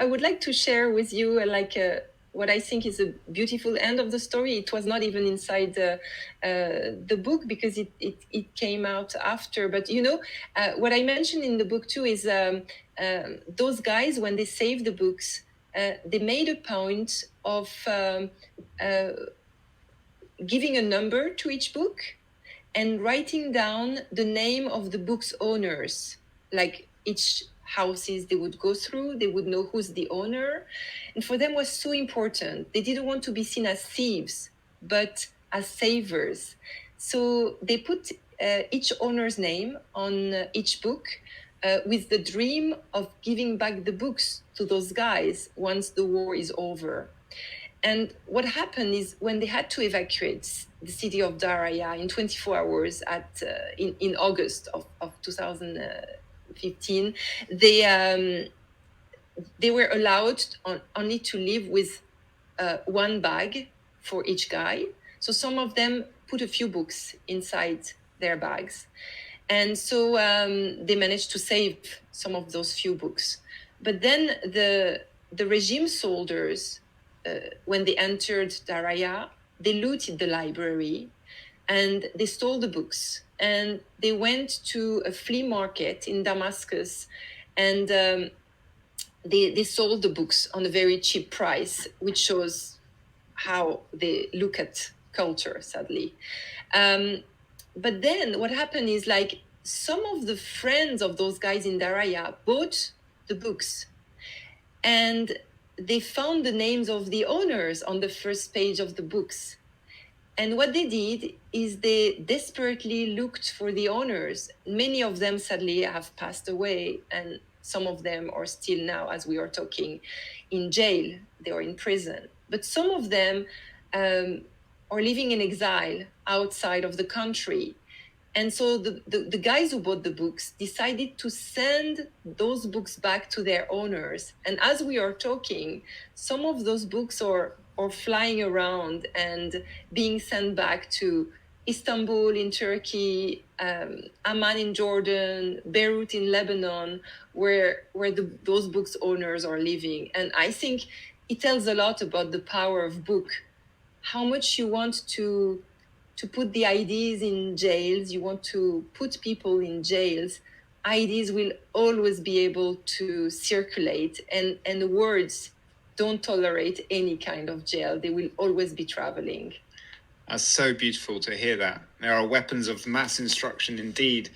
I would like to share with you what I think is a beautiful end of the story. It was not even inside the book because it came out after. But what I mentioned in the book too is those guys, when they saved the books, they made a point of giving a number to each book and writing down the name of the book's owners, like each houses they would go through, they would know who's the owner. And for them was so important. They didn't want to be seen as thieves, but as savers. So they put each owner's name on each book with the dream of giving back the books to those guys once the war is over. And what happened is when they had to evacuate the city of Daraya in 24 hours in August of 2015, they were allowed only to live with one bag for each guy. So some of them put a few books inside their bags. And so they managed to save some of those few books. But then the regime soldiers, when they entered Daraya, they looted the library and they stole the books. And they went to a flea market in Damascus and they sold the books on a very cheap price, which shows how they look at culture, sadly. But then what happened is some of the friends of those guys in Daraya bought the books and they found the names of the owners on the first page of the books. And what they did is they desperately looked for the owners. Many of them sadly have passed away, and some of them are still now, as we are talking, in jail. They are in prison. But some of them are living in exile outside of the country. And so the guys who bought the books decided to send those books back to their owners. And as we are talking, some of those books are flying around and being sent back to Istanbul in Turkey, Amman in Jordan, Beirut in Lebanon, where those books owners are living. And I think it tells a lot about the power of book, how much you want to put the ideas in jails, you want to put people in jails, ideas will always be able to circulate, and the words don't tolerate any kind of jail. They will always be traveling. That's so beautiful to hear that. There are weapons of mass instruction indeed.